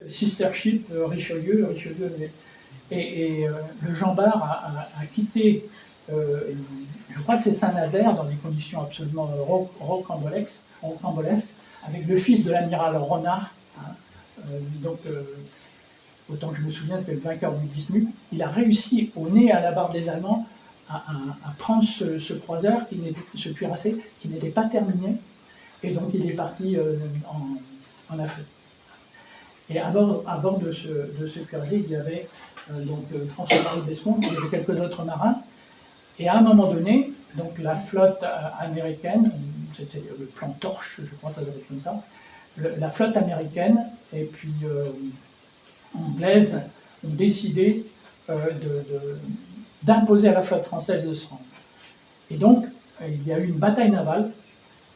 Sister Ship Richelieu, le Jean Bart a quitté, je crois que c'est Saint-Nazaire, dans des conditions absolument rocambolesques, avec le fils de l'amiral Renard. Autant que je me souviens, c'est le vainqueur du Dixmude. Il a réussi, au nez à la barre des Allemands, à prendre ce croiseur, ce cuirassé, qui n'était pas terminé, et donc il est parti en Afrique. Et à bord de ce cuirassé, il y avait François-Marie Besson, il y avait quelques autres marins, et à un moment donné, donc la flotte américaine, c'était le plan Torche, je crois que ça doit être comme ça, la flotte américaine et puis anglaise ont décidé d'imposer à la flotte française de se rendre. Et donc, il y a eu une bataille navale.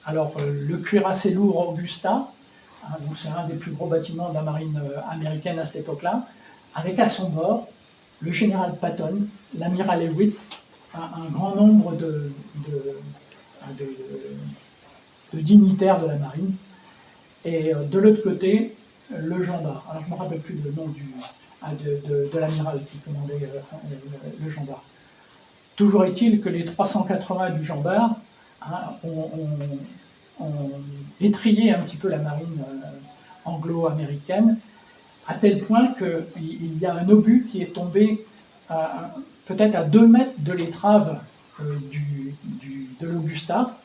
Alors, le cuirassé lourd Augusta, c'est un des plus gros bâtiments de la marine américaine à cette époque-là, avec à son bord le général Patton, l'amiral Hewitt, un grand nombre de dignitaires de la marine, et de l'autre côté, le Jean Bart. Alors, je ne me rappelle plus le nom de l'amiral qui commandait le Jean Bart. Toujours est-il que les 380 du Jean Bart ont étrillé un petit peu la marine anglo-américaine, à tel point qu'il y a un obus qui est tombé peut-être à 2 mètres de l'étrave de l'Augusta.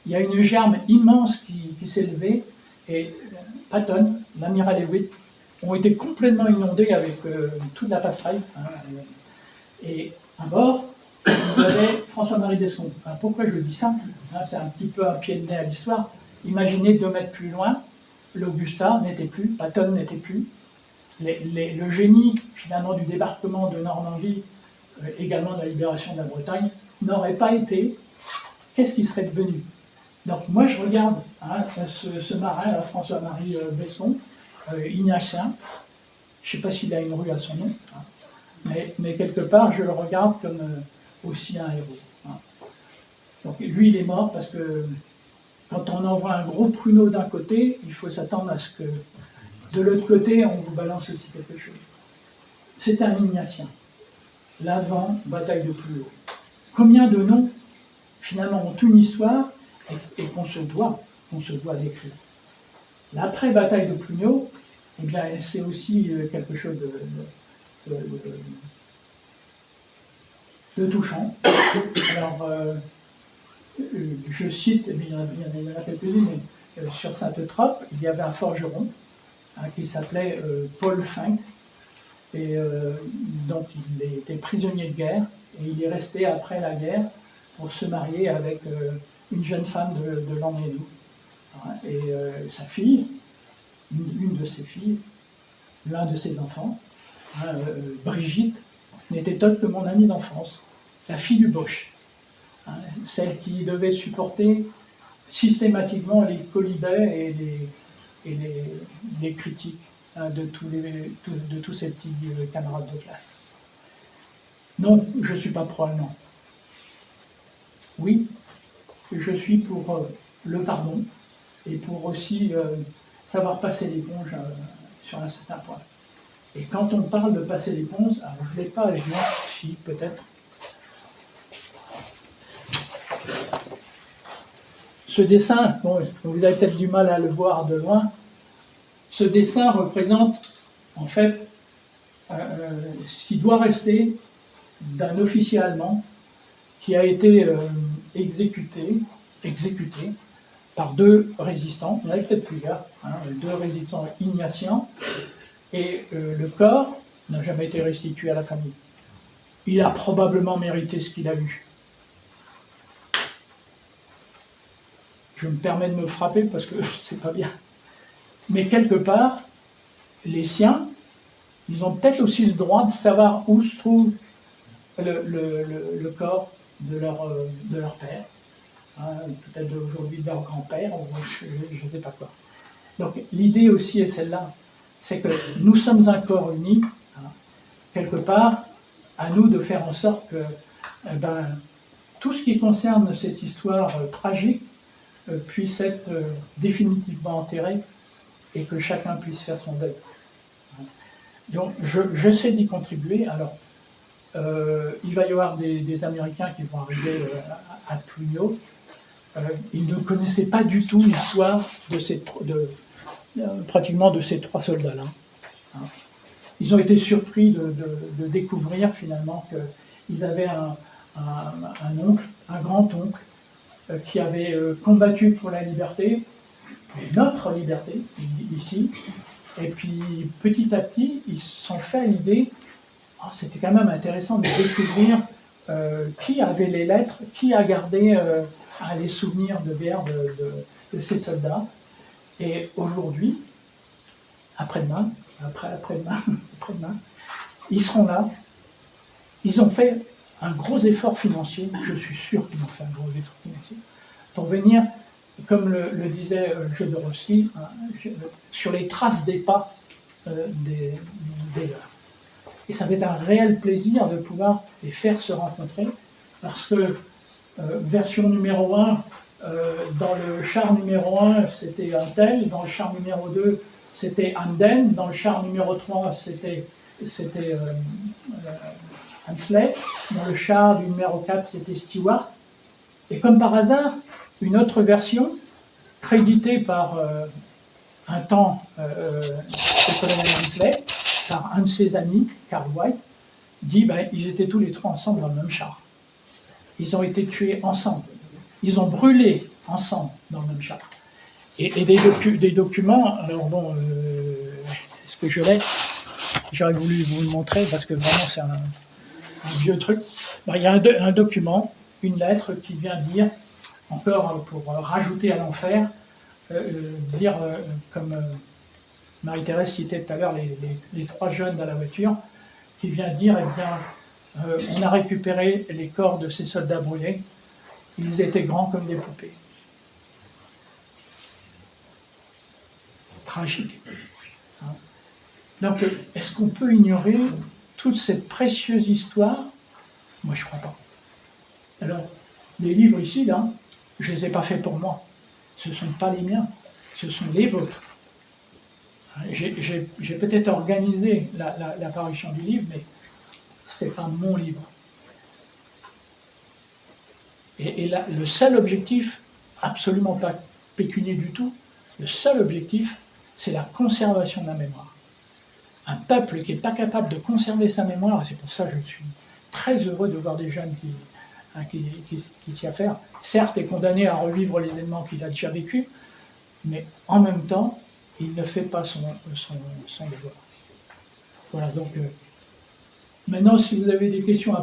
Il y a une germe immense qui s'est levée, et Patton, l'amiral Hewitt, ont été complètement inondés avec toute la passerelle. Et à bord, il y avait François-Marie Besson. Alors pourquoi je dis ça? C'est un petit peu un pied de nez à l'histoire. Imaginez 2 mètres plus loin, l'Augusta n'était plus, Patton n'était plus. Le génie, finalement, du débarquement de Normandie, également de la libération de la Bretagne, n'aurait pas été. Qu'est-ce qui serait devenu? Donc moi, je regarde ce marin, François-Marie Besson, ignatien. Je ne sais pas s'il a une rue à son nom, mais quelque part, je le regarde comme aussi un héros. Donc lui, il est mort parce que quand on envoie un gros pruneau d'un côté, il faut s'attendre à ce que de l'autre côté, on vous balance aussi quelque chose. C'est un ignatien. L'avant, bataille de Plumeau. Combien de noms, finalement, ont une histoire et qu'on se doit d'écrire. L'après-bataille de Plumeau, eh bien, c'est aussi quelque chose de touchant. Alors, je cite, il y en a quelques-unes, mais sur Sainte-Trope, il y avait un forgeron qui s'appelait Paul Fink, et donc il était prisonnier de guerre, et il est resté après la guerre pour se marier avec une jeune femme de Landénou. Et sa fille, une de ses filles, l'un de ses enfants, Brigitte, n'était autre que mon amie d'enfance, la fille du Boche, celle qui devait supporter systématiquement les colibets et les critiques de tous ces petits camarades de classe. Non, je ne suis pas pro-allemand. Oui, je suis pour le pardon et pour aussi savoir passer l'éponge sur un certain point. Et quand on parle de passer l'éponge, alors je ne l'ai pas, si peut-être. Ce dessin, bon, vous avez peut-être du mal à le voir de loin, ce dessin représente en fait ce qui doit rester d'un officier allemand qui a été exécuté par 2 résistants, il y en avait peut-être plusieurs, 2 résistants ignatiens, et le corps n'a jamais été restitué à la famille. Il a probablement mérité ce qu'il a eu. Je me permets de me frapper parce que c'est pas bien. Mais quelque part, les siens, ils ont peut-être aussi le droit de savoir où se trouve le corps de leur père, peut-être aujourd'hui de leur grand-père, je ne sais pas quoi. Donc l'idée aussi est celle-là, c'est que nous sommes un corps uni, quelque part, à nous de faire en sorte que tout ce qui concerne cette histoire tragique puisse être définitivement enterré et que chacun puisse faire son deuil. Donc j'essaie d'y contribuer. Alors, il va y avoir des Américains qui vont arriver à Plougnot. Ils ne connaissaient pas du tout l'histoire pratiquement de ces 3 soldats-là. Hein. Ils ont été surpris de découvrir finalement qu'ils avaient un oncle, un grand-oncle, qui avait combattu pour la liberté, pour notre liberté, ici. Et puis petit à petit, ils se sont fait l'idée, c'était quand même intéressant de découvrir qui avait les lettres, qui a gardé les souvenirs de guerre de ces soldats. Et aujourd'hui, après-demain, après-demain, ils seront là. Ils ont fait un gros effort financier, je suis sûr qu'ils ont fait un gros effort financier, pour venir, comme le disait Jodorowsky, sur les traces des pas des leurs. Et ça va être un réel plaisir de pouvoir les faire se rencontrer, parce que version numéro 1, dans le char numéro 1, c'était un tel, dans le char numéro 2, c'était Hamden, dans le char numéro 3, c'était Hansley, dans le char du numéro 4, c'était Stewart. Et comme par hasard, une autre version, créditée par un temps le colonel Hansley, par un de ses amis, Carl White, dit ils étaient tous les 3 ensemble dans le même char. Ils ont été tués ensemble. Ils ont brûlé ensemble dans le même char. Et des documents, alors bon, est-ce que je l'ai? J'aurais voulu vous le montrer parce que vraiment c'est un vieux truc. Il y a un document, une lettre qui vient dire, encore pour rajouter à l'enfer, dire, comme Marie-Thérèse citait tout à l'heure les 3 jeunes dans la voiture, qui vient dire, eh bien, on a récupéré les corps de ces soldats brûlés, ils étaient grands comme des poupées. Tragique. Hein. Donc, est-ce qu'on peut ignorer toute cette précieuse histoire? Moi, je ne crois pas. Alors, les livres ici, là, je ne les ai pas faits pour moi. Ce ne sont pas les miens, ce sont les vôtres. J'ai peut-être organisé l'apparition du livre, mais ce n'est pas mon livre. Et là, le seul objectif, absolument pas pécunier du tout, le seul objectif, c'est la conservation de la mémoire. Un peuple qui n'est pas capable de conserver sa mémoire, et c'est pour ça que je suis très heureux de voir des jeunes qui s'y affairent, certes est condamné à revivre les événements qu'il a déjà vécus, mais en même temps, il ne fait pas son devoir. Voilà, donc maintenant, si vous avez des questions à poser,